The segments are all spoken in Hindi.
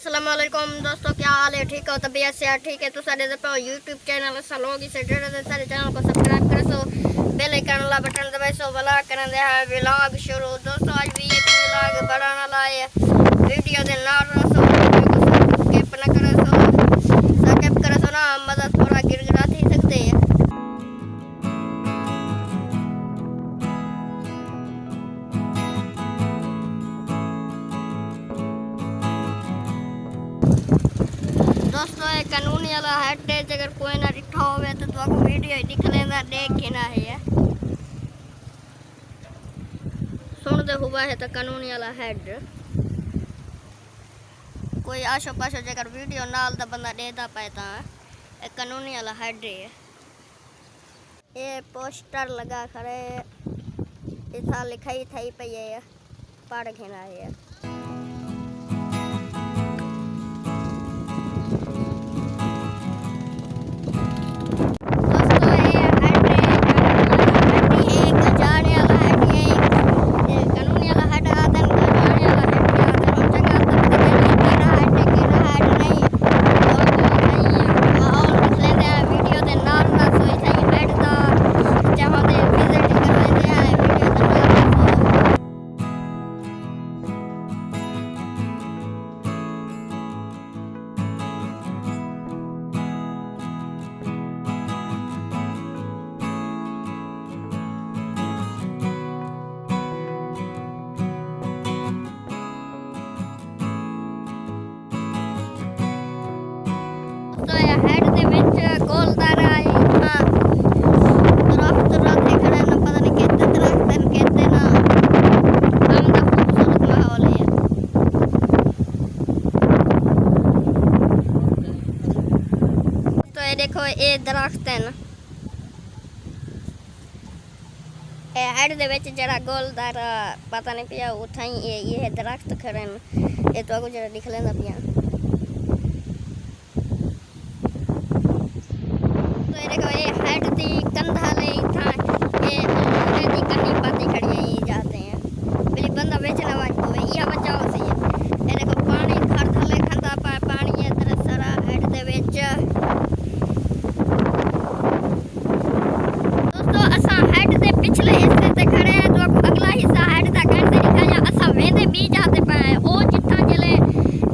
अस्सलाम वालेकुम दोस्तों, क्या हाल है? ठीक हो? तबीयत से ठीक है तो सारे यूट्यूब चैनल लोग इसे सारे चैनल को सब्सक्राइब कर सो, बेल आइकन वाला बटन दबाए सो वाला कर दे है व्लॉग शुरू। दोस्तों आज भी एक व्लॉग बनाना लाए वीडियो दे ना सो स्किप ना करे सो सब्सक्राइब करे सो ना मदद थोड़ा गिरगिरा थी सकते हैं। दोस्तों ये कानूनी वाला हेड है, अगर कोई ना डिठा होवे तो आपको वीडियो दिख लेंदा देख के ना है सुन दे हुआ है तो कानूनी वाला हेड कोई आशो पाशो जगह वीडियो नाल दा बंदा देता पाता है कानूनी वाला हेड है। ये पोस्टर लगा खड़े इथा लिखाई थई पई है पढ़ के ना है। तो ये हेड दे विच गोलदार आई हां दरख्त रखे खड़े ना पता नहीं कितने दरख्त हैं कहते ना हम दा खूबसूरत माहौल है। तो ये देखो ये दरख्त है ना ये हेड दे विच जरा गोलदार पता नहीं पिया उठाई ये दरख्त खड़े न ये तो को जरा दिख लेंदा पिया। देखो ये हेड दी कंधा ले था ये दी कन्नी पाती खड़ी है ये जाते हैं बिली बंदा बेचना वाज को ये बचाओ से ये देखो पानी घर थले खंदा पानी इधर सारा हेड दे विच। दोस्तों असा हेड दे पिछले हिस्से ते खड़े हैं तो अगला हिस्सा हेड दा घर से दिखाया असा वेंदे बी जाते पाए ओ जिथा जले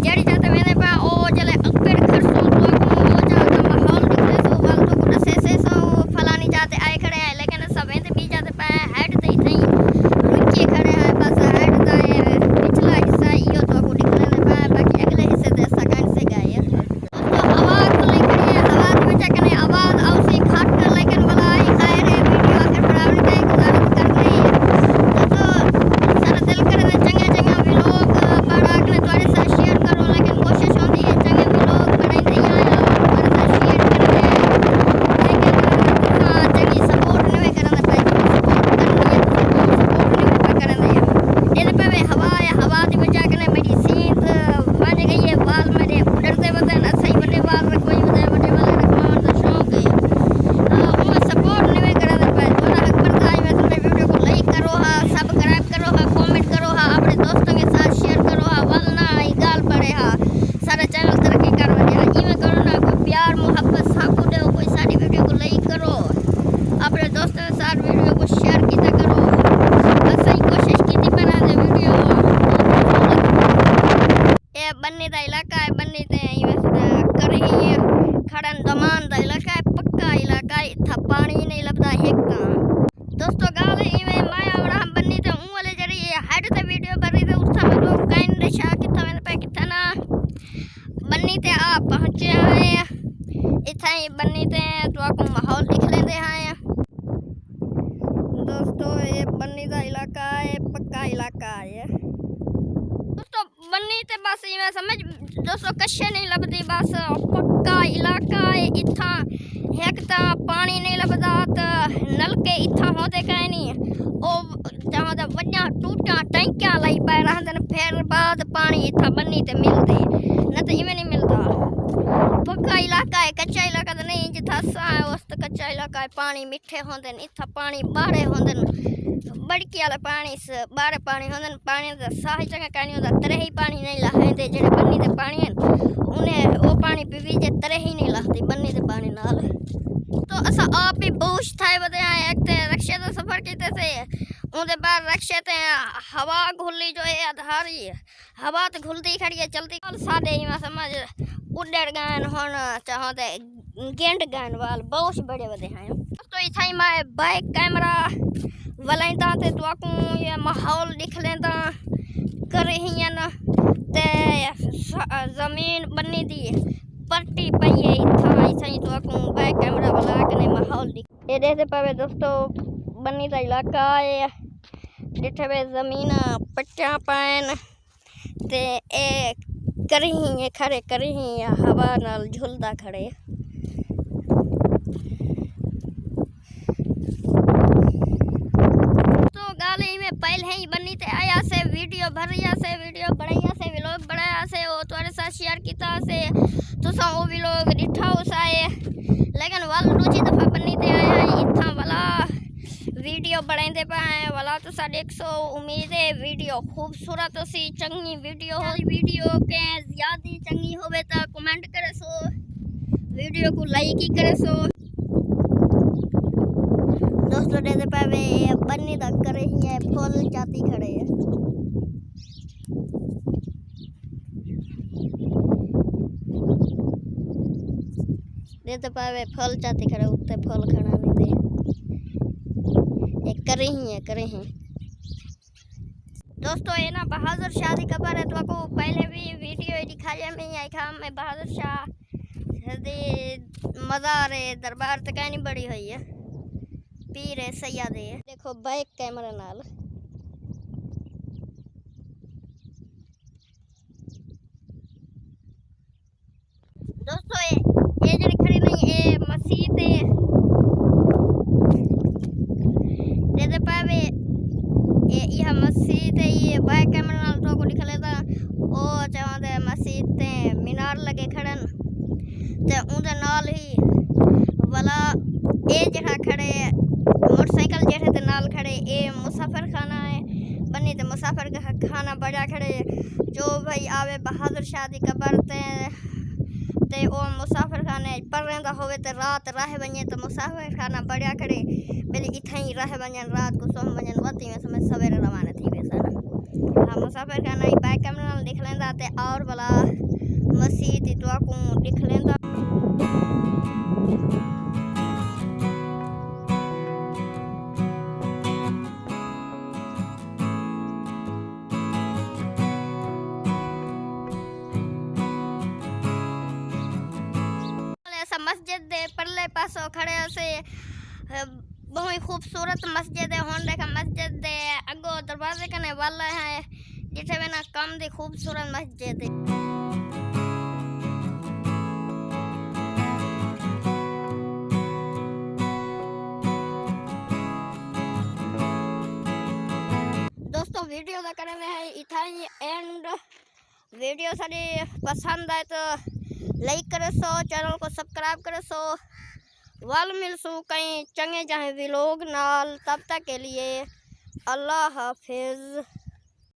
जड़ी जाते वेंदे पा ओ जले अकड़ खरसो तो ओ जाता माहौल दिखे सो वाल तो फलानी जाते आए खड़े हैं लेकिन सवें भी जाते पाए हेड ते ही रुके खड़े हैं बस हेड दा पिछला हिस्सा यो तो को दिख लेने पाए बाकी अगले हिस्से ते सगन से गए। दोस्तों आवाज को लेकर ये आवाज में चकने आवाज औसी खट लेकिन मलाई खैर है वीडियो आखिर बनाने का गुजारिश कर रही है। दोस्तों सारा दिल करे चंगे चंगे भी लोग बड़ा के तुम्हारे साथ शेयर करो लेकिन कोशिश होती है चंगे भी लोग बड़े नहीं आए और तुम्हारे साथ शेयर बन्नी दा इलाका है बन्नी ते करी खड़न दमान दा इलाका है पक्का इलाका है इथा पानी नहीं लबदा एक दोस्तों गाल इवे माया और हम बन्नी ते ऊ वाले जरी हेड ते वीडियो बरी ते उठा में लोग काइन नशा किथा में पे किथा ना बन्नी ते आ पहुंचे हैं इथा ही बन्नी ते तो आपको माहौल दिख लेंदे हैं। दोस्तों ये बन्नी दा इलाका है पक्का इलाका है दोस्तों बन्नी ते बस इवें समझ दोस्तों कशे नहीं लबदी बस पक्का इलाका है इथा एक ता पानी नहीं लबदा तो नलके इथा होते कहीं नहीं ओ जहां दा वड्डा टूटा टैंकियां लाई पाए रहंदन फिर बाद पानी इथा बन्नी ते मिलदे न तो इवें नहीं मिलदा पक्का इलाका है कच्चा इलाका तो नहीं जिथा सा है उस कच्चा इलाका है पानी मिठे होंदे इथा पानी बाहरे होंदे बड़की वाला पानी से बारे पानी होंदे पानी दा साह चंगा कानी होंदा तरे ही पानी नहीं लाहेंदे जेड़े बन्नी दे पानी हैं उन्हें वो पानी पीवी जे तरे ही नहीं लाती बन्नी दे पानी नाल। तो असा आप ही बोश थाए बदे आए एक ते रक्शे दा सफर कीते थे उनके बाद रक्शे ते हवा घुली जो है आधारी हवा तो घुलती खड़ी है चलती सादे ही मैं समझ उड़ड़ गान होना चाहते गेंद गान वाल बहुत बड़े बदे हैं। तो इथाई मैं बाइक कैमरा वलाइंदा ते तुआकू ये माहौल दिख लेंदा करे ही ना ते जमीन बन्नी दी पट्टी पई है इथा इथाई तुआकू बाइक कैमरा वाला कने माहौल दिख ये देखते पावे दोस्तों बन्नी दा इलाका है जिथे वे जमीन पट्टियां पाइन ते ए करी ही खड़े करी ही हवा नाल झुलदा खड़े। में पहले ही बनी ते आया से वीडियो भरिया से वीडियो बनाया से व्लॉग बनाया से वो तुम्हारे साथ शेयर किया से तुसा वो व्लॉग दिखा उसाए लेकिन वाल दूसरी दफा बनी ते आया इतना वाला वीडियो बनाते पाए वाला तुसा देख सो उम्मीद है वीडियो खूबसूरत सी चंगी वीडियो के ज्यादा चंगी होवे तो कमेंट करे सो वीडियो को लाइक ही करे सो दोस्तों दे पावे बन्नी दा करे ही है फुल जाती खड़े है देते पावे फल जाती खड़े उत्ते फल खाना नहीं दे एक करे ही दोस्तों ये ना बहादुर शाह की खबर है तो आपको पहले भी वीडियो दिखाया मैं बहादुर शाह मज़ार दरबार तक नहीं बड़ी हुई है पीर है सैयद है देखो बाइक कैमरा नाल दोस्तों ये जड़ी खड़ी नहीं ये मस्जिद है दे पावे यह मस्जिद है ये बाइक कैमरा नाल तो को दिखा लेता ओ चाहते मस्जिद ते मीनार लगे खड़न ते उनके नाल ही वाला ए जगह खड़े मोटरसाइकिल जेठे ते नाल खड़े ए मुसाफिर खाना है बनी ते मुसाफिर का खाना बड़ा खड़े जो भाई आवे बहादुर शाह की कबर ते ओ मुसाफिर खाने पर रहंदा होवे ते रात रह वने तो मुसाफिर खाना बड़ा खड़े पहले इथा ही रह वने रात को सोम वने वती में समय सवेरे रवाना थी वैसा ना हां मुसाफिर खाना ही बाइक कैमरा नाल दिख लेंदा ते और वाला मस्जिद तो को दिख लेंदा। मस्जिद दे परले पासो खड़े से बहुत खूबसूरत मस्जिद है होने का मस्जिद दे अगो दरवाजे कने वाला है जिथे में ना कम दी खूबसूरत मस्जिद है। दोस्तों वीडियो का करने है इतना ही एंड वीडियो सारी पसंद आए तो लाइक करे सो चैनल को सब्सक्राइब करे सो वाल मिल सो कहीं चंगे जाए व्लॉग नाल तब तक के लिए अल्लाह हाफिज।